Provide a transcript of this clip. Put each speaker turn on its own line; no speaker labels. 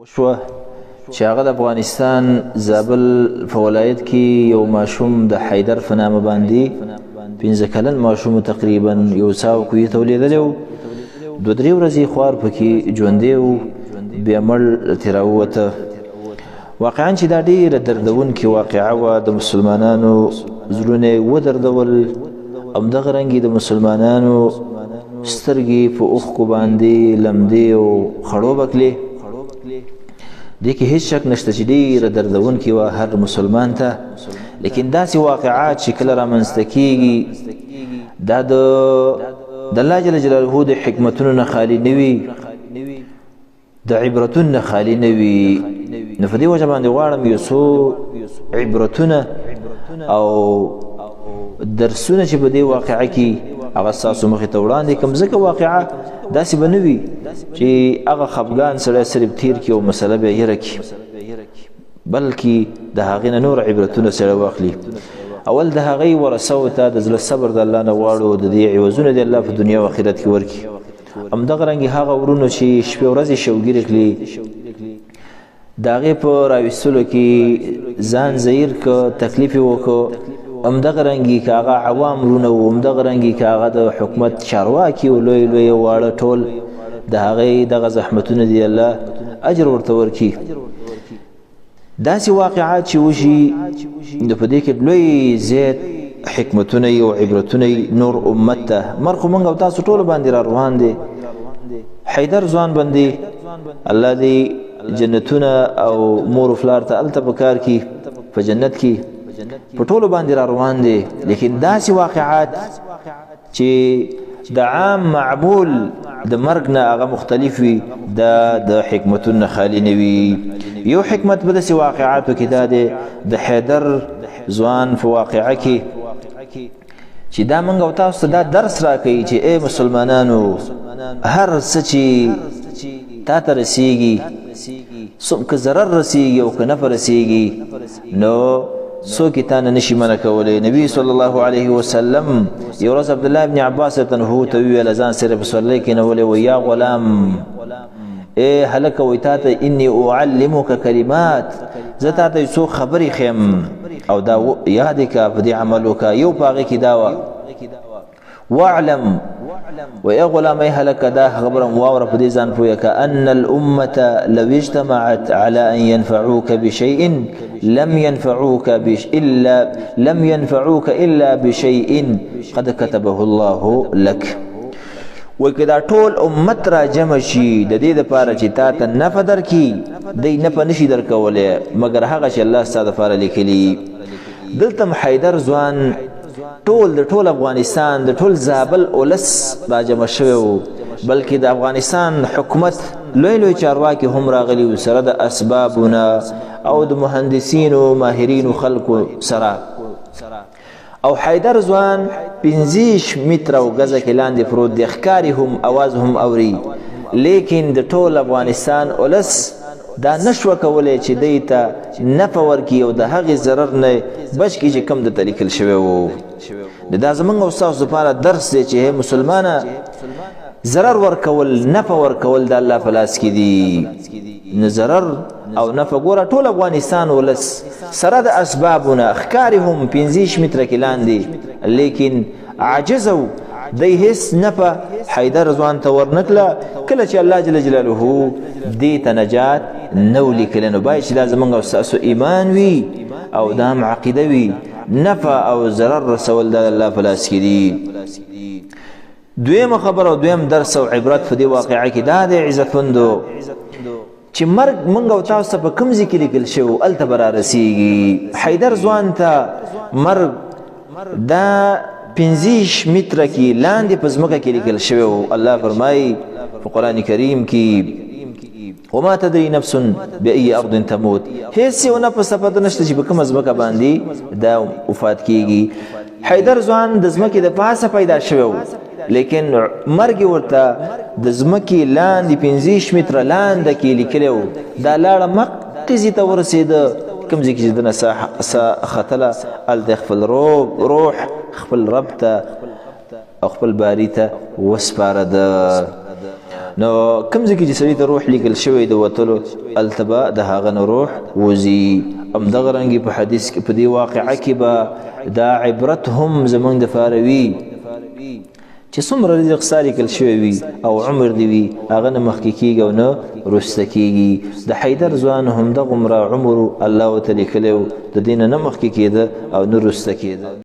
وشوه چې هغه د افغانستان زابل په ولایت کې یو ماشوم د حیدر په نامه باندې 15 کلن ماشوم تقریبا یو ساو کوی تولیدلی و 2-3 ورځې خوار پکې ژوندی و بیا مړ تېراووته. واقعا چې دا ډېره دردونکې واقعه وه، د مسلمانانو زړونه یې ودردول. همدغه رنګې د مسلمانانو سترګې په اوښکو باندې لمدې او خړوبه کړې. دې کې هیڅ شک نشته چې ډېره دردونکې وه هر مسلمان ته. لیکن داسې واقعات چې کله رامنځته کېږي دا د الله جل جلاله د حکمتونو نه خالي نه وي، د عبرتونو نه خالي نه وي. نو په دې وجه باندې غواړم یو څو عبرتونه او درسونه چې په دې واقعه کې هغه ستاسو مخې ته وړاندې کړم، ځکه واقعه داسې به نه وي چې هغه خفګان سړی صرف تیر کړي او مسله به یې هېره کړي، بلکې د هغې نه نور عبرتونه سړی واخلي. اول د هغې ورثو ته د زړه صبر د الله نه غواړو، د دې عوضونه د الله په دنیا او آخرت کې ورکړي. همدغه رنګې هغه ورونو چې شپې ورځې شوګیرې کړي د هغې په راویستلو کې ځان زهیر که تکلیف یې وکړو، همدغه رنګې که هغه عوام ورونه وو، همدغه رنګې که هغه د حکومت چارواکي و لوی لوی واړه ټول د هغې دغه زحمتونه دي الله اجر ورته ورکړي. داسې واقعات چې وشي نو په دې کې لوی زیات حکمتونه او عبرتونه نور امت ته مر خو موږ او تاسو ټولو باندې را روان دي. حیدر ځوان باندې الله دې جنتونه او مور و فلار ته هلته په کار کې په جنت کې په ټولو باندې را روان دي. لیکن داسې واقعات چې د عام معمول د مرګ نه هغه مختلف وي، د حکمتونو نه خالي نه وي. یو حکمت په داسې واقعاتو کې دا دی د حیدر ځوان په واقعه کې چې دا موږ او تاسو ته دا درس راکوي چې ای مسلمانانو، هر څه چې تا ته رسیږي، که ضرر رسیږي او که نفع رسیږي، نو څوک یې تا نه نشي منع کولی. نبي صلی الله علیه وسلم یو ورځ عبدالله ابن عباس رضی الله عنه ته وویل، ځان سره په سورلۍ کېنولی و، یا غلام، ای هلکه وایي تا ته انی اعلمک کلمات، زه تا ته یو څو خبرې ښیم او دا یادې که په دې عمل وکړه. یو په هغې کې دا وه واعلم، و ای غلام ای هلکه دا خبره واوره په دې ځان پوهه که ان الامة لو اجتمعت على ان ينفعوك بشيء لم ينفعوك الا بشيء قد كتبه الله لك. وای که دا ټول امت را جمع شي د دې دپاره چې تا ته نفع درکړي، دی نفع نشي درکولی مګر هغه چې الله ستا دپاره لیکلي. دلته حیدر ځوان ټول د ټول افغانستان د ټول زابل اولس را جمع شوی و، بلکې د افغانستان حکومت لوی لوی چارواکي هم راغلي و سره د اسبابونه او د مهندسینو ماهرینو خلکو سره. او حیدر ځوان 15 متره او ګزه کې لاندې پروت دی، ښکاري هم اواز هم اوري، لیکن د ټول افغانستان اولس دا نشوه کولی چې دی ته نفع ورکړي او د هغې ضرر نه بچ کړي چې کوم درته لیکل شوی و. دا زموږ او ستاسو دپاره درس دی چې مسلمانه ضرر ورکول نفع ورکول د الله په لاس کې دي. نه ضرر او نفع ګوره ټول افغانستان ولس سره د اسبابونه ښکاري هم 15 متره کې لاندې، لیکن عاجز و، دی هیڅ نفع حیدر ځوان ته ورنکړه. کله چې الله جل جلاله دې ته نجات نه و لیکلی، نو باید چې دا زموږ او ستاسو ایمان وي او دا هم عقیده وي، نفع او ضرر رسول د الله په لاس کې دي. دویمه خبره او دویم درس او عبرت په دې واقعه کې دا دی عزتمندو چې مرګ موږ او تاسو ته په کوم ځای کې لیکل شوی و هلته به رارسیږي. حیدر ځوان ته مرګ دا 15 متره کې لاندې په ځمکه کې لیکل شوی و. الله فرمایي په قرآن کریم کې وما تدري نفس بأي أرض تموت، هیڅ یو نفس ته پته نشته چې په کومه ځمکه باندې دا وفات کېږي. حیدر ځوان د ځمکې د پاسه پیدا شوی و، لیکن مرګ ورته د ځمکې لاندې 15 متره لاندې کې لیکلی و. دا لاړه مقې ځای ته ورسېده کوم ځای کې چې دنه ساه ختله، هلته خپل روح خپل رب ته او خپل باري ته وسپاره ده. نو کوم ځای کې چې سړي ته روح لیکل شوی د وتلو هلته به د هغه نه روح وځي. همدغه رنګې په حدیث کې په دې واقعه کې به دا عبرت هم زموږ دپاره وي چې څومره رزق ستا لیکل شوی وي او عمر دې وي هغه نه مخکې کېږي او نه وروسته کېږي. د حیدر ځوان همدغومره عمر الله ورته لیکلی و، د دې نه مخکې کېده او نه وروسته کېده.